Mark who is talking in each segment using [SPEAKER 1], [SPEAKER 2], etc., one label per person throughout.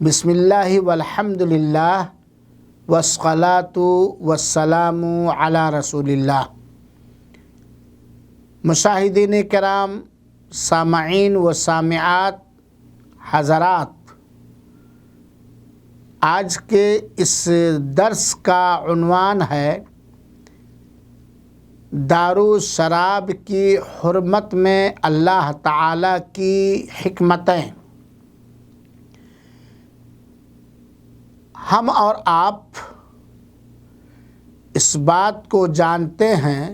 [SPEAKER 1] بسم اللہ والحمد للہ والصلاۃ والسلام علی رسول اللہ۔ مشاہدین کرام، سامعین و سامعات حضرات، آج کے اس درس کا عنوان ہے دارو شراب کی حرمت میں اللہ تعالیٰ کی حکمتیں۔ ہم اور آپ اس بات کو جانتے ہیں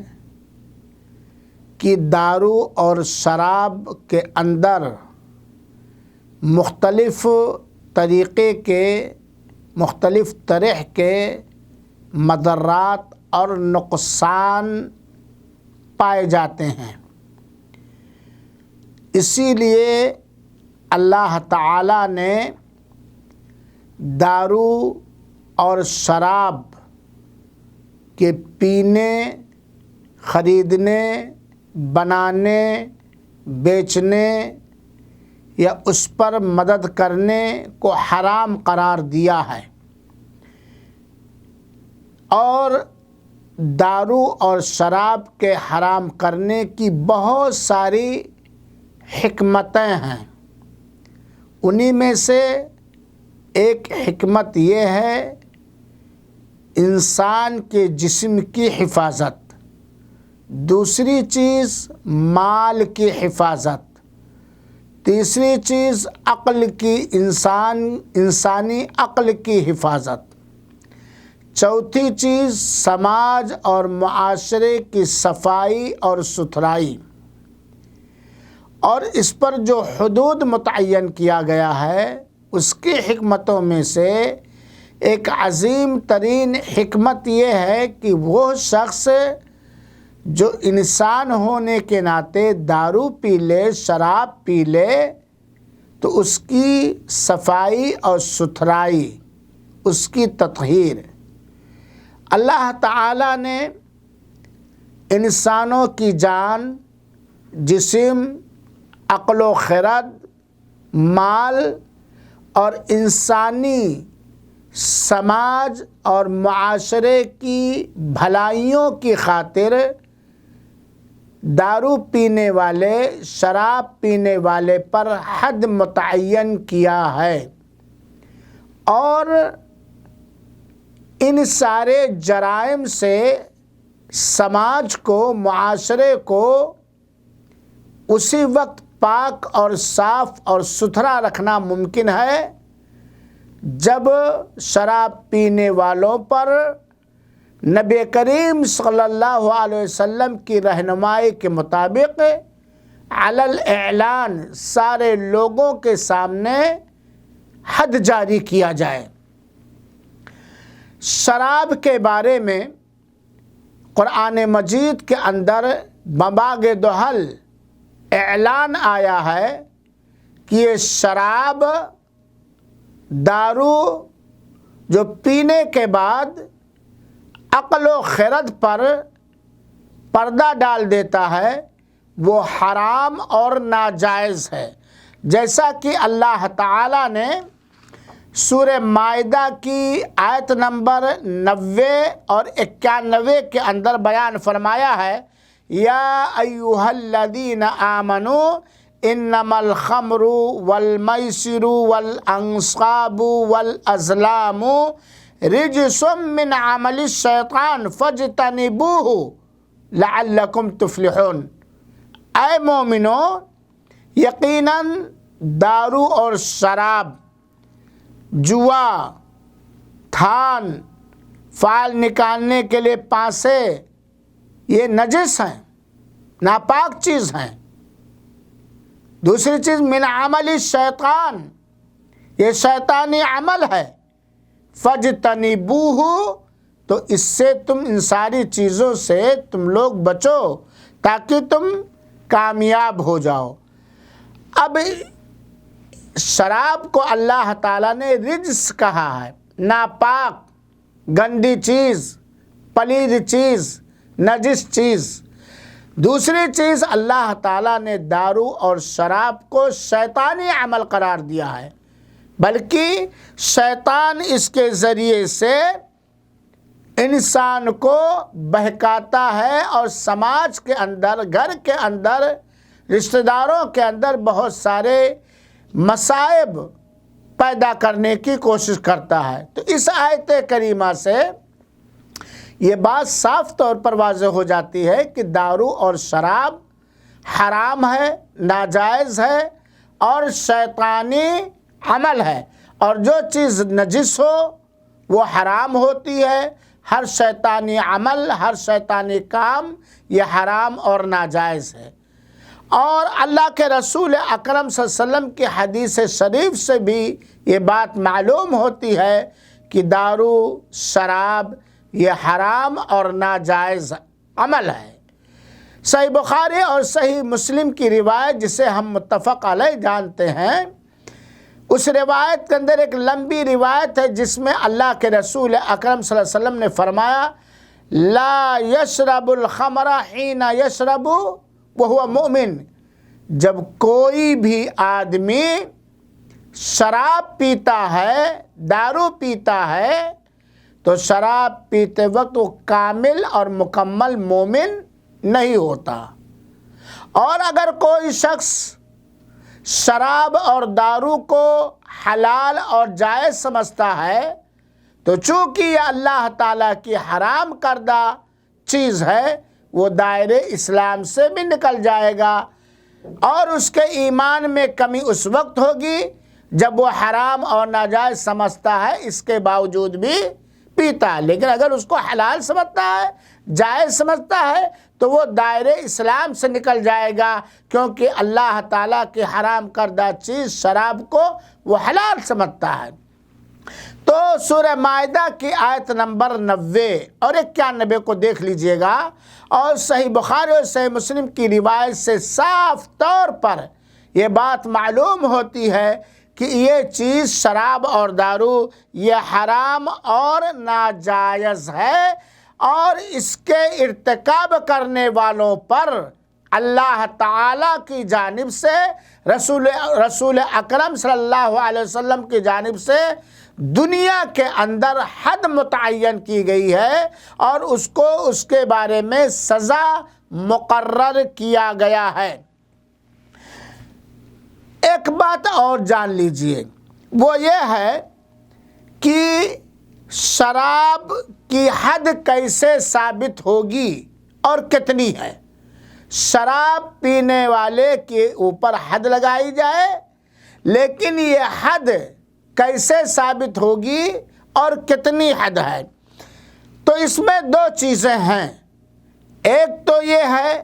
[SPEAKER 1] کہ دارو اور شراب کے اندر مختلف طریقے کے مختلف طرح کے مضرات اور نقصان پائے جاتے ہیں۔ اسی لیے اللہ تعالیٰ نے دارو اور شراب کے پینے، خریدنے، بنانے، بیچنے یا اس پر مدد کرنے کو حرام قرار دیا ہے، اور دارو اور شراب کے حرام کرنے کی بہت ساری حکمتیں ہیں۔ انہی میں سے ایک حکمت یہ ہے انسان کے جسم کی حفاظت، دوسری چیز مال کی حفاظت، تیسری چیز عقل کی انسانی عقل کی حفاظت، چوتھی چیز سماج اور معاشرے کی صفائی اور ستھرائی، اور اس پر جو حدود متعین کیا گیا ہے اس کی حکمتوں میں سے ایک عظیم ترین حکمت یہ ہے کہ وہ شخص جو انسان ہونے کے ناطے دارو پی لے، شراب پی لے، تو اس کی صفائی اور ستھرائی، اس کی تطہیر۔ اللہ تعالیٰ نے انسانوں کی جان، جسم، عقل و خرد، مال اور انسانی سماج اور معاشرے کی بھلائیوں کی خاطر دارو پینے والے، شراب پینے والے پر حد متعین کیا ہے، اور ان سارے جرائم سے سماج کو، معاشرے کو اسی وقت پاک اور صاف اور ستھرا رکھنا ممکن ہے جب شراب پینے والوں پر نبی کریم صلی اللہ علیہ وسلم کی رہنمائی کے مطابق علی الاعلان سارے لوگوں کے سامنے حد جاری کیا جائے۔ شراب کے بارے میں قرآن مجید کے اندر بباغ دہل اعلان آیا ہے کہ یہ شراب، دارو جو پینے کے بعد عقل و خرد پر پردہ ڈال دیتا ہے وہ حرام اور ناجائز ہے، جیسا کہ اللہ تعالیٰ نے سورہ مائدہ کی آیت نمبر 90 اور 91 کے اندر بیان فرمایا ہے، یا ایھا الذین آمنوا انما الخمر والمیسر والانصاب والازلام رجس من عمل الشیطان فاجتنبوہ لعلکم تفلحون۔ اے مومنو، یقیناً دارو اور شراب، جوا، تھان، فال نکالنے کے لیے پانسے، یہ نجس ہیں، ناپاک چیز ہیں۔ دوسری چیز من عمل الشیطان، یہ شیطانی عمل ہے۔ فاجتنبوہ، تو اس سے تم ان ساری چیزوں سے تم لوگ بچو تاکہ تم کامیاب ہو جاؤ۔ اب شراب کو اللہ تعالیٰ نے رجس کہا ہے، ناپاک، گندی چیز، پلید چیز، نجس چیز۔ دوسری چیز اللہ تعالیٰ نے دارو اور شراب کو شیطانی عمل قرار دیا ہے، بلکہ شیطان اس کے ذریعے سے انسان کو بہکاتا ہے اور سماج کے اندر، گھر کے اندر، رشتہ داروں کے اندر بہت سارے مصائب پیدا کرنے کی کوشش کرتا ہے۔ تو اس آیت کریمہ سے یہ بات صاف طور پر واضح ہو جاتی ہے کہ دارو اور شراب حرام ہے، ناجائز ہے اور شیطانی عمل ہے، اور جو چیز نجس ہو وہ حرام ہوتی ہے۔ ہر شیطانی عمل، ہر شیطانی کام یہ حرام اور ناجائز ہے۔ اور اللہ کے رسول اکرم صلی اللہ علیہ وسلم کی حدیث شریف سے بھی یہ بات معلوم ہوتی ہے کہ دارو شراب یہ حرام اور ناجائز عمل ہے۔ صحیح بخاری اور صحیح مسلم کی روایت، جسے ہم متفق علیہ جانتے ہیں، اس روایت کے اندر ایک لمبی روایت ہے جس میں اللہ کے رسول اکرم صلی اللہ علیہ وسلم نے فرمایا، لا یشرب الخمر حین یشرب وہو مؤمن، جب کوئی بھی آدمی شراب پیتا ہے، دارو پیتا ہے، تو شراب پیتے وقت وہ کامل اور مکمل مومن نہیں ہوتا۔ اور اگر کوئی شخص شراب اور دارو کو حلال اور جائز سمجھتا ہے تو چونکہ یہ اللہ تعالیٰ کی حرام کردہ چیز ہے، وہ دائرے اسلام سے بھی نکل جائے گا، اور اس کے ایمان میں کمی اس وقت ہوگی جب وہ حرام اور ناجائز سمجھتا ہے، اس کے باوجود بھی پیتا ہے۔ لیکن اگر اس کو حلال سمجھتا ہے، جائز سمجھتا ہے، تو وہ دائرے اسلام سے نکل جائے گا، کیونکہ اللہ تعالیٰ کی حرام کردہ چیز شراب کو وہ حلال سمجھتا ہے۔ تو سورہ مائدہ کی آیت نمبر 90 اور 91 کو دیکھ لیجئے گا، اور صحیح بخاری اور صحیح مسلم کی روایت سے صاف طور پر یہ بات معلوم ہوتی ہے کہ یہ چیز شراب اور دارو یہ حرام اور ناجائز ہے، اور اس کے ارتکاب کرنے والوں پر اللہ تعالیٰ کی جانب سے، رسول اکرم صلی اللہ علیہ وسلم کی جانب سے دنیا کے اندر حد متعین کی گئی ہے، اور اس کو اس کے بارے میں سزا مقرر کیا گیا ہے۔ ایک بات اور جان لیجئے، وہ یہ ہے کہ شراب کی حد کیسے ثابت ہوگی اور کتنی ہے۔ شراب پینے والے کے اوپر حد لگائی جائے، لیکن یہ حد کیسے ثابت ہوگی اور کتنی حد ہے؟ تو اس میں دو چیزیں ہیں۔ ایک تو یہ ہے،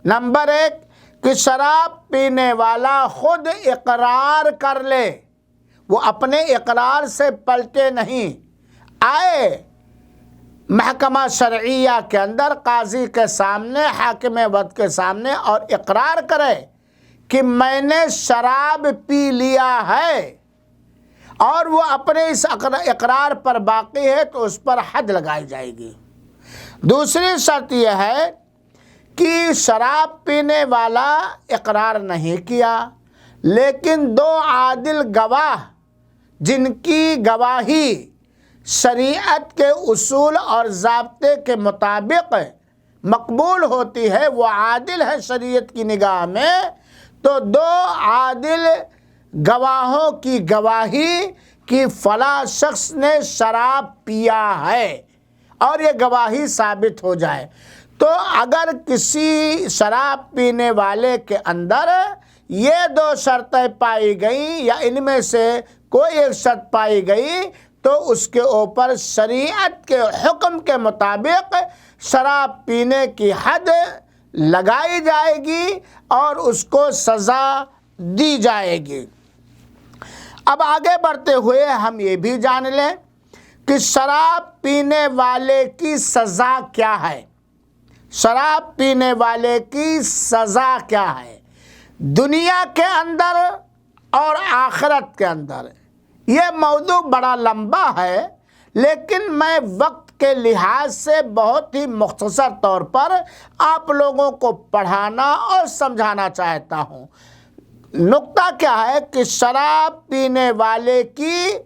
[SPEAKER 1] نمبر ایک، کہ شراب پینے والا خود اقرار کر لے، وہ اپنے اقرار سے پلٹے نہیں، آئے محکمہ شرعیہ کے اندر قاضی کے سامنے، حاکم وقت کے سامنے، اور اقرار کرے کہ میں نے شراب پی لیا ہے، اور وہ اپنے اس اقرار پر باقی ہے، تو اس پر حد لگائی جائے گی۔ دوسری شرط یہ ہے کہ شراب پینے والا اقرار نہیں کیا، لیکن دو عادل گواہ جن کی گواہی شریعت کے اصول اور ضابطے کے مطابق مقبول ہوتی ہے، وہ عادل ہے شریعت کی نگاہ میں، تو دو عادل گواہوں کی گواہی کہ فلاں شخص نے شراب پیا ہے، اور یہ گواہی ثابت ہو جائے، تو اگر کسی شراب پینے والے کے اندر یہ دو شرطیں پائی گئیں یا ان میں سے کوئی ایک شرط پائی گئی، تو اس کے اوپر شریعت کے حکم کے مطابق شراب پینے کی حد لگائی جائے گی اور اس کو سزا دی جائے گی۔ اب آگے بڑھتے ہوئے ہم یہ بھی جان لیں کہ شراب پینے والے کی سزا کیا ہے۔ شراب پینے والے کی سزا کیا ہے دنیا کے اندر اور آخرت کے اندر؟ یہ موضوع بڑا لمبا ہے، لیکن میں وقت کے لحاظ سے بہت ہی مختصر طور پر آپ لوگوں کو پڑھانا اور سمجھانا چاہتا ہوں۔ نقطہ کیا ہے کہ شراب پینے والے کی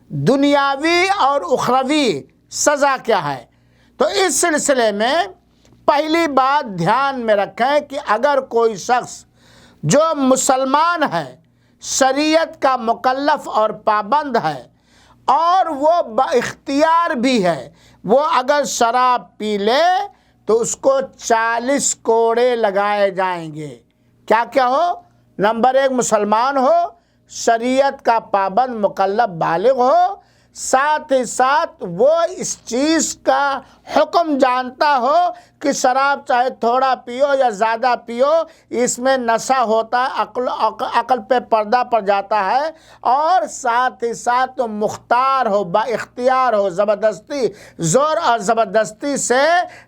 [SPEAKER 1] دنیاوی اور اخروی سزا کیا ہے؟ تو اس سلسلے میں پہلی بات دھیان میں رکھیں کہ اگر کوئی شخص جو مسلمان ہے، شریعت کا مکلف اور پابند ہے، اور وہ با اختیار بھی ہے، وہ اگر شراب پی لے تو اس کو 40 کوڑے لگائے جائیں گے۔ کیا کیا ہو؟ نمبر 1 مسلمان ہو، شریعت کا پابند مکلف بالغ ہو، ساتھ ہی ساتھ وہ اس چیز کا حکم جانتا ہو کہ شراب چاہے تھوڑا پیو یا زیادہ پیو، اس میں نشہ ہوتا ہے، عقل پہ پردہ پڑ جاتا ہے، اور ساتھ ہی ساتھ مختار ہو، با اختیار ہو، زبردستی، زور اور زبردستی سے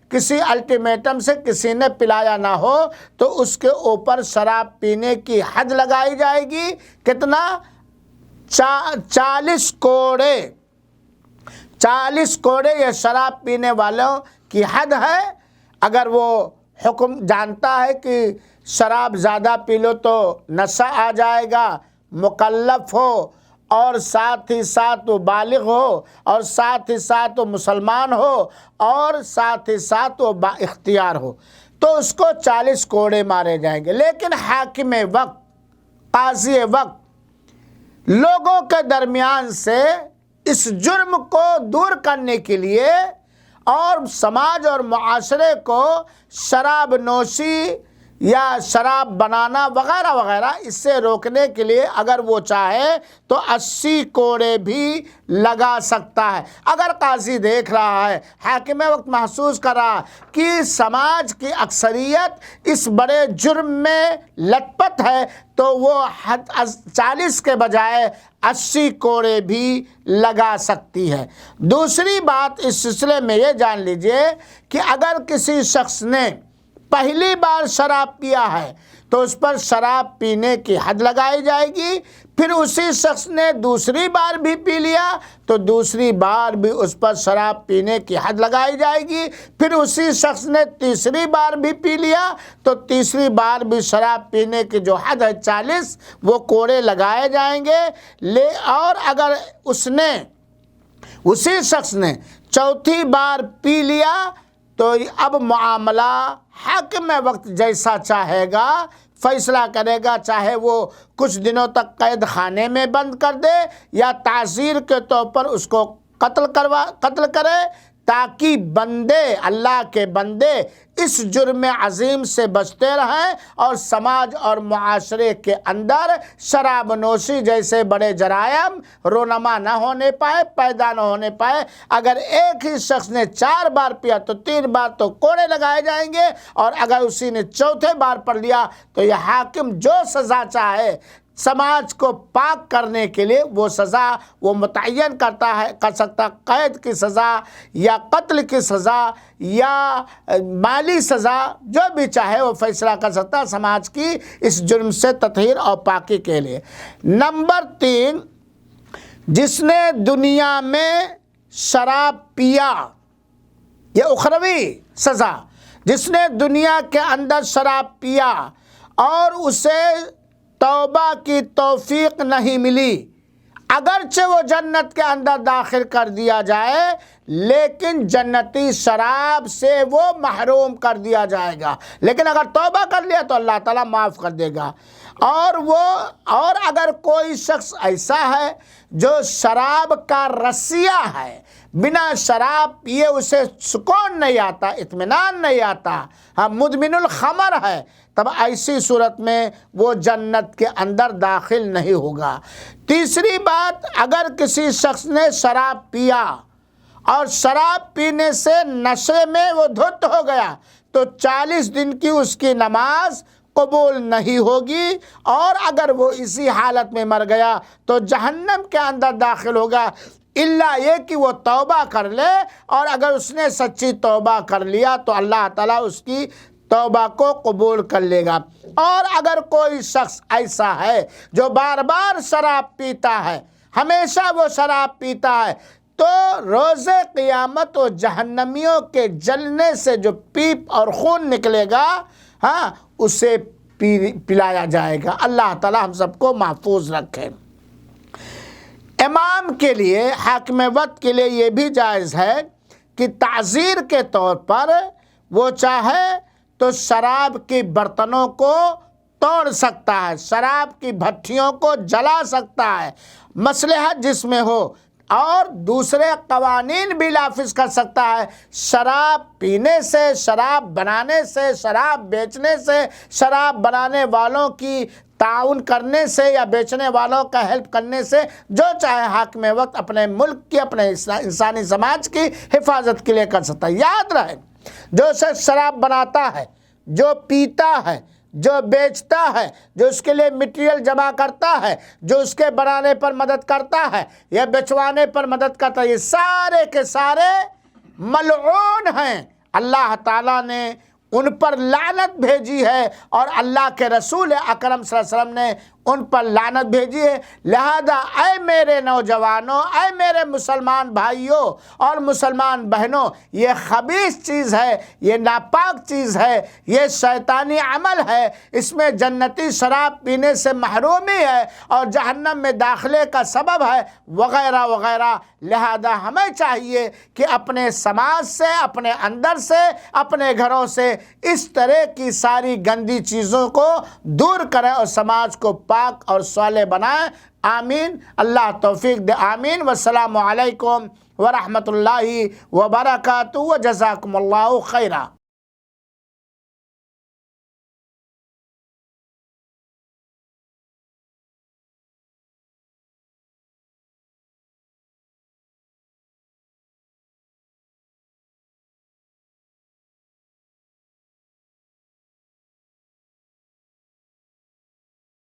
[SPEAKER 1] کسی الٹیمیٹم سے کسی نے پلایا نہ ہو، تو اس کے اوپر شراب پینے کی حد لگائی جائے گی۔ کتنا؟ 40 کوڑے۔ 40 کوڑے یہ شراب پینے والوں کی حد ہے۔ اگر وہ حکم جانتا ہے کہ شراب زیادہ پی لو تو نشہ آ جائے گا، مکلف ہو، اور ساتھ ہی ساتھ وہ بالغ ہو، اور ساتھ ہی ساتھ وہ مسلمان ہو، اور ساتھ ہی ساتھ وہ با اختیار ہو، تو اس کو 40 کوڑے مارے جائیں گے۔ لیکن حاکم وقت، قاضی وقت، لوگوں کے درمیان سے اس جرم کو دور کرنے کے لیے اور سماج اور معاشرے کو شراب نوشی یا شراب بنانا وغیرہ وغیرہ اس سے روکنے کے لیے اگر وہ چاہے تو 80 کوڑے بھی لگا سکتا ہے۔ اگر قاضی دیکھ رہا ہے، حاکم وقت محسوس کر رہا کہ سماج کی اکثریت اس بڑے جرم میں لت پت ہے، تو وہ 40 کے بجائے 80 کوڑے بھی لگا سکتی ہے۔ دوسری بات اس سلسلے میں یہ جان لیجئے کہ اگر کسی شخص نے پہلی بار شراب پیا ہے تو اس پر شراب پینے کی حد لگائی جائے گی، پھر اسی شخص نے دوسری بار بھی پی لیا تو دوسری بار بھی اس پر شراب پینے کی حد لگائی جائے گی، پھر اسی شخص نے تیسری بار بھی پی لیا تو تیسری بار بھی شراب پینے کی جو حد ہے 40 وہ کوڑے لگائے جائیں گے۔ اور اگر اسی شخص نے چوتھی بار پی لیا تو اب معاملہ حاکم وقت جیسا چاہے گا فیصلہ کرے گا، چاہے وہ کچھ دنوں تک قید خانے میں بند کر دے یا تعزیر کے طور پر اس کو قتل کرے، تاکہ بندے، اللہ کے بندے اس جرم عظیم سے بچتے رہیں اور سماج اور معاشرے کے اندر شراب نوشی جیسے بڑے جرائم رونما نہ ہونے پائے، پیدا نہ ہونے پائے۔ اگر ایک ہی شخص نے 4 بار پیا تو 3 بار تو کوڑے لگائے جائیں گے، اور اگر اسی نے چوتھے بار پڑھ لیا تو یہ حاکم جو سزا چاہے سماج کو پاک کرنے کے لیے وہ سزا وہ متعین کر سکتا، قید کی سزا یا قتل کی سزا یا مالی سزا، جو بھی چاہے وہ فیصلہ کر سکتا سماج کی اس جرم سے تطہیر اور پاکی کے لیے۔ نمبر 3، جس نے دنیا میں شراب پیا، یہ اخروی سزا، جس نے دنیا کے اندر شراب پیا اور اسے توبہ کی توفیق نہیں ملی، اگرچہ وہ جنت کے اندر داخل کر دیا جائے لیکن جنتی شراب سے وہ محروم کر دیا جائے گا، لیکن اگر توبہ کر لیا تو اللہ تعالیٰ معاف کر دے گا۔ اور اگر کوئی شخص ایسا ہے جو شراب کا رسیہ ہے، بنا شراب پیے اسے سکون نہیں آتا، اطمینان نہیں آتا، مدمن الخمر ہے، تب ایسی صورت میں وہ جنت کے اندر داخل نہیں ہوگا۔ تیسری بات، اگر کسی شخص نے شراب پیا اور شراب پینے سے نشے میں وہ دھت ہو گیا تو 40 دن کی اس کی نماز قبول نہیں ہوگی، اور اگر وہ اسی حالت میں مر گیا تو جہنم کے اندر داخل ہوگا، الا یہ کہ وہ توبہ کر لے، اور اگر اس نے سچی توبہ کر لیا تو اللہ تعالیٰ اس کی توبہ کو قبول کر لے گا۔ اور اگر کوئی شخص ایسا ہے جو بار بار شراب پیتا ہے، ہمیشہ وہ شراب پیتا ہے، تو روز قیامت و جہنمیوں کے جلنے سے جو پیپ اور خون نکلے گا ہاں اسے پلایا جائے گا۔ اللہ تعالی ہم سب کو محفوظ رکھے۔ امام کے لیے، حاکم وقت کے لیے یہ بھی جائز ہے کہ تعزیر کے طور پر وہ چاہے تو شراب کے برتنوں کو توڑ سکتا ہے، شراب کی بھٹیوں کو جلا سکتا ہے، مصلحت جس میں ہو، اور دوسرے قوانین بھی نافذ کر سکتا ہے۔ شراب پینے سے، شراب بنانے سے، شراب بیچنے سے، شراب بنانے والوں کی تعاون کرنے سے یا بیچنے والوں کا ہیلپ کرنے سے، جو چاہے حاکم وقت اپنے ملک کی، اپنے انسانی سماج کی حفاظت کے لیے کر سکتا ہے۔ یاد رہے، جو شخص شراب بناتا ہے، جو پیتا ہے، جو بیچتا ہے، جو اس کے لیے مٹیریل جمع کرتا ہے، جو اس کے بنانے پر مدد کرتا ہے یا بیچوانے پر مدد کرتا ہے، یہ سارے کے سارے ملعون ہیں۔ اللہ تعالیٰ نے ان پر لعنت بھیجی ہے اور اللہ کے رسول اکرم صلی اللہ علیہ وسلم نے ان پر لعنت بھیجی ہے۔ لہذا اے میرے نوجوانوں، اے میرے مسلمان بھائیوں اور مسلمان بہنوں، یہ خبیث چیز ہے، یہ ناپاک چیز ہے، یہ شیطانی عمل ہے، اس میں جنتی شراب پینے سے محرومی ہے اور جہنم میں داخلے کا سبب ہے، وغیرہ وغیرہ۔ لہذا ہمیں چاہیے کہ اپنے سماج سے، اپنے اندر سے، اپنے گھروں سے اس طرح کی ساری گندی چیزوں کو دور کریں اور سماج کو پاک اور صالح بنائیں۔ آمین۔ اللہ توفیق دے۔ آمین۔ والسلام علیکم ورحمۃ اللہ وبرکاتہ، وجزاکم اللہ خیرہ۔